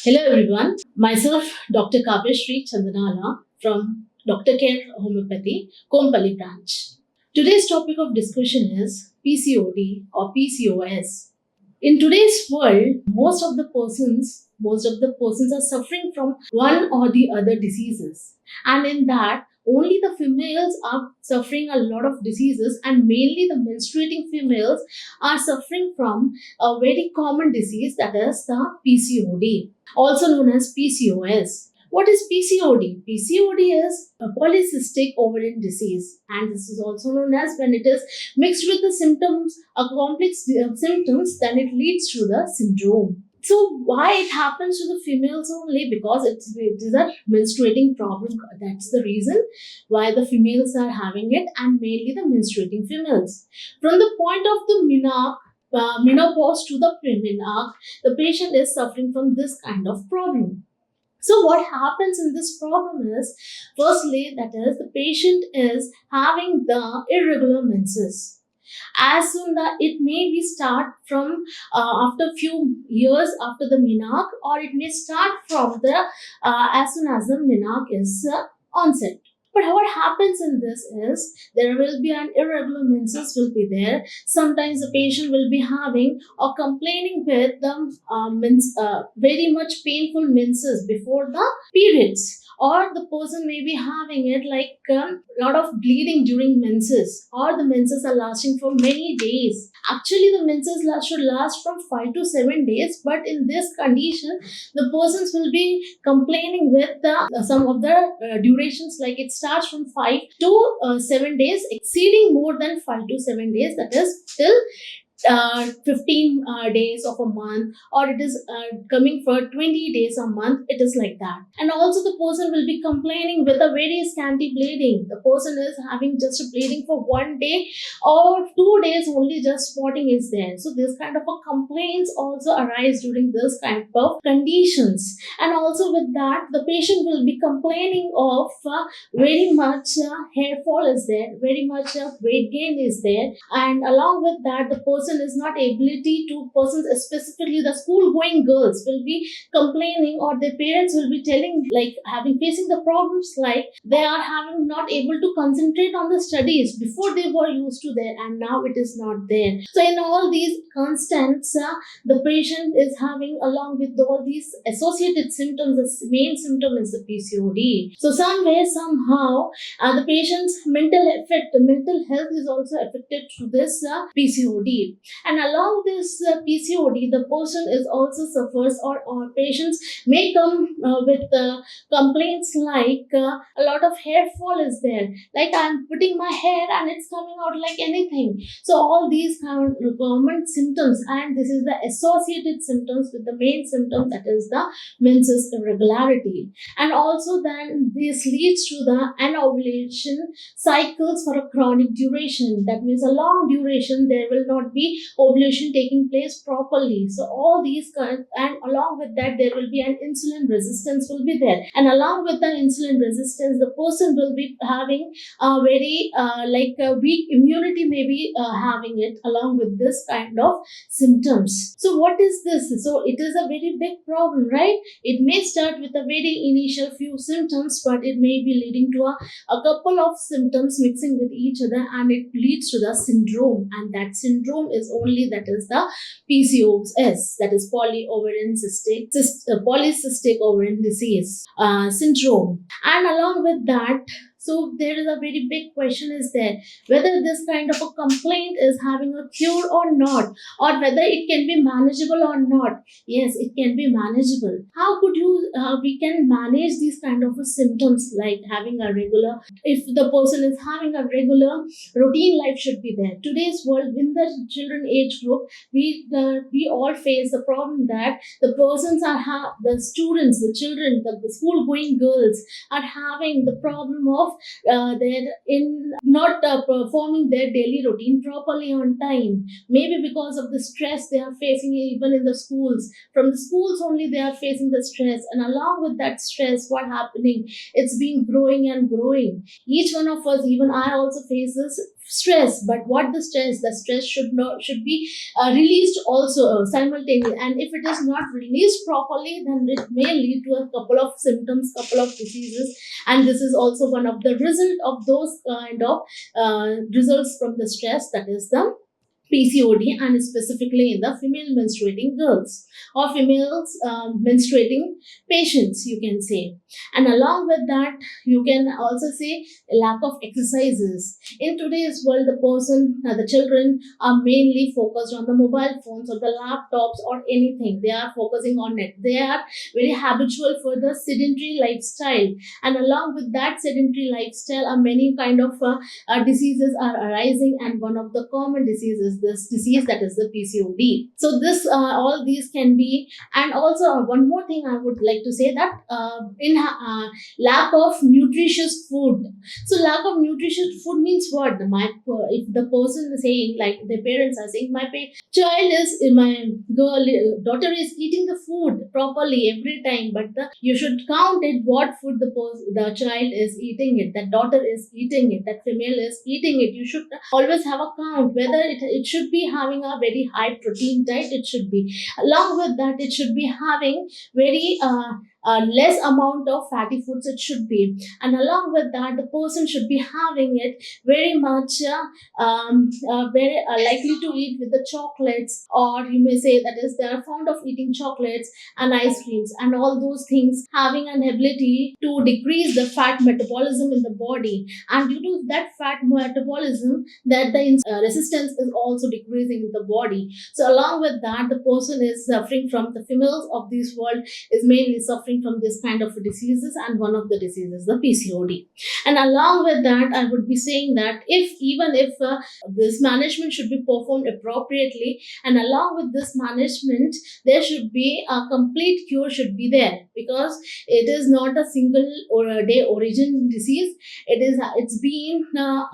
Hello everyone, myself Dr. Kavyashree Chandanala from Dr. Care Homeopathy, Kompally branch. Today's topic of discussion is PCOD or PCOS. In today's world, most of the persons are suffering from one or the other diseases. And in that, only the females are suffering a lot of diseases, and mainly the menstruating females are suffering from a very common disease, that is the PCOD, also known as PCOS. What is PCOD? PCOD is a polycystic ovarian disease, and this is also known as, when it is mixed with the symptoms, a complex symptoms, then it leads to the syndrome. So why it happens to the females only? Because it is a menstruating problem. That's the reason why the females are having it, and mainly the menstruating females. From the point of the menopause to the premenarche, the patient is suffering from this kind of problem. So what happens in this problem is, firstly, that is, the patient is having the irregular menses. As soon that it may be start from after few years after the menarche, or it may start from the as soon as the menarche is onset. But what happens in this is, there will be an irregular menses will be there. Sometimes the patient will be having or complaining with the very much painful menses before the periods, or the person may be having it like a lot of bleeding during menses, or the menses are lasting for many days. Actually, the menses should last from 5 to 7 days, but in this condition, the persons will be complaining with some of the durations, like it starts from 5 to 7 days, exceeding more than 5 to 7 days, that is till 15 days of a month, or it is coming for 20 days a month. It is like that. And also the person will be complaining with a very scanty bleeding. The person is having just a bleeding for 1 day or 2 days only, just spotting is there. So this kind of a complaints also arise during this kind of conditions. And also with that, the patient will be complaining of very much hair fall is there, very much weight gain is there, and along with that, the person is not ability to persons, specifically the school going girls, will be complaining, or their parents will be telling, like having facing the problems, like they are having not able to concentrate on the studies. Before they were used to there, and now it is not there. So in all these constants, the patient is having, along with all these associated symptoms, the main symptom is the PCOD. So somewhere, somehow, the patient's mental health is also affected through this PCOD. And along this PCOD, the person is also suffers, or patients may come with complaints like a lot of hair fall is there, like I'm putting my hair and it's coming out like anything. So all these kind of common symptoms, and this is the associated symptoms with the main symptom, that is the menses irregularity. And also then this leads to the anovulation cycles for a chronic duration. That means a long duration there will not be ovulation taking place properly. So all these and along with that, there will be an insulin resistance will be there, and along with the insulin resistance, the person will be having a very like a weak immunity, maybe having it along with this kind of symptoms. So what is this? So it is a very big problem, right? It may start with a very initial few symptoms, but it may be leading to a couple of symptoms mixing with each other, and it leads to the syndrome. And that syndrome is only, that is the PCOS, that is polycystic ovarian disease syndrome. And along with that, so there is a very big question is there, whether this kind of a complaint is having a cure or not, or whether it can be manageable or not. Yes, it can be manageable. How could you we can manage these kind of symptoms, like having a regular, if the person is having a regular routine life should be there. Today's world, in the children age group, we all face the problem that the persons the students, the children, the school going girls are having the problem of they're in not performing their daily routine properly on time, maybe because of the stress they are facing even in the schools. From the schools only they are facing the stress, and along with that stress, what happening, it's been growing and growing. Each one of us, even I also face this stress. But what the stress should be released also simultaneously, and if it is not released properly, then it may lead to a couple of symptoms, couple of diseases. And this is also one of the result of those kind of results from the stress, that is the PCOD, and specifically in the female menstruating girls or females menstruating patients, you can say. And along with that, you can also say lack of exercises. In today's world, the children are mainly focused on the mobile phones or the laptops or anything. They are focusing on it. They are very habitual for the sedentary lifestyle, and along with that sedentary lifestyle, many kind of diseases are arising, and one of the common diseases, this disease, that is the PCOD. So this all these can be. And also one more thing I would like to say, that in lack of nutritious food. So lack of nutritious food means what? If the person is saying, like the parents are saying, my daughter is eating the food properly every time, but you should count it what food the child is eating it, that daughter is eating it, that female is eating it. You should always have a count whether it should be having a very high protein diet. It should be, along with that, it should be having very less amount of fatty foods. It should be, and along with that, the person should be having it very much very likely to eat with the chocolates, or you may say that is they are fond of eating chocolates and ice creams and all those things, having an ability to decrease the fat metabolism in the body. And due to that fat metabolism, that the resistance is also decreasing in the body. So along with that, the person is suffering from, the females of this world is mainly suffering from this kind of diseases, and one of the diseases, the PCOD. And along with that, I would be saying that if this management should be performed appropriately, and along with this management, there should be a complete cure should be there, because it is not a single or a day origin disease. It's been a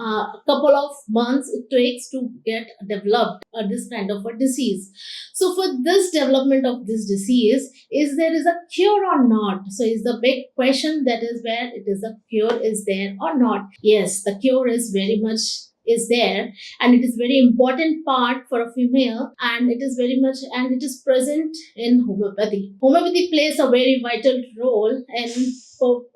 couple of months it takes to get developed this kind of a disease. So for this development of this disease, is there is a cure or not? So is the big question, that is where it is, a cure is there or not? Yes, the cure is very much is there, and it is very important part for a female, and it is very much, and it is present in homeopathy. Homeopathy plays a very vital role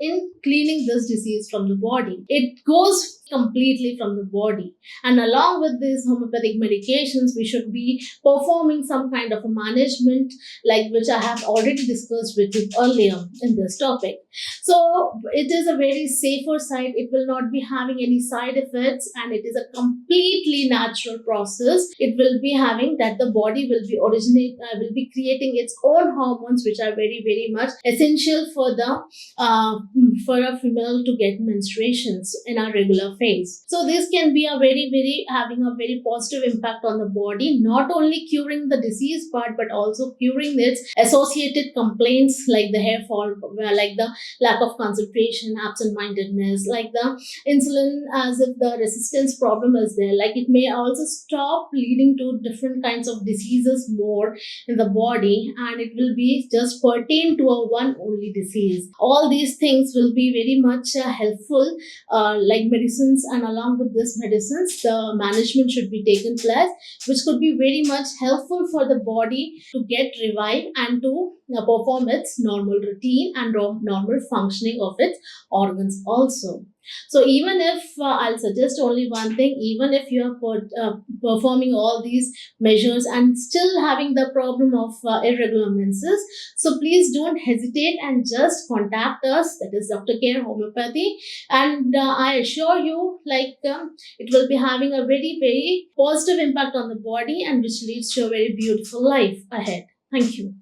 in cleaning this disease from the body. It goes completely from the body, and along with these homeopathic medications, we should be performing some kind of a management, like which I have already discussed with you earlier in this topic. So it is a very safer side. It will not be having any side effects, and it is a completely natural process. It will be having that the body will be creating its own hormones, which are very very much essential for a female to get menstruations in a regular phase. So this can be having a very positive impact on the body, not only curing the disease part, but also curing its associated complaints, like the hair fall, like the lack of concentration, absent-mindedness, like the insulin, as if the resistance problem is there. Like it may also stop leading to different kinds of diseases more in the body, and it will be just pertain to a one only disease. All these things will be very much helpful, like medicines, and along with this medicines, the management should be taken place, which could be very much helpful for the body to get revived and to perform its normal routine and normal functioning of its organs also. So even if I'll suggest only one thing, even if you are performing all these measures and still having the problem of irregular menses, so please don't hesitate and just contact us, that is Dr. Care Homeopathy, and I assure you, it will be having a very very positive impact on the body, and which leads to a very beautiful life ahead. Thank you.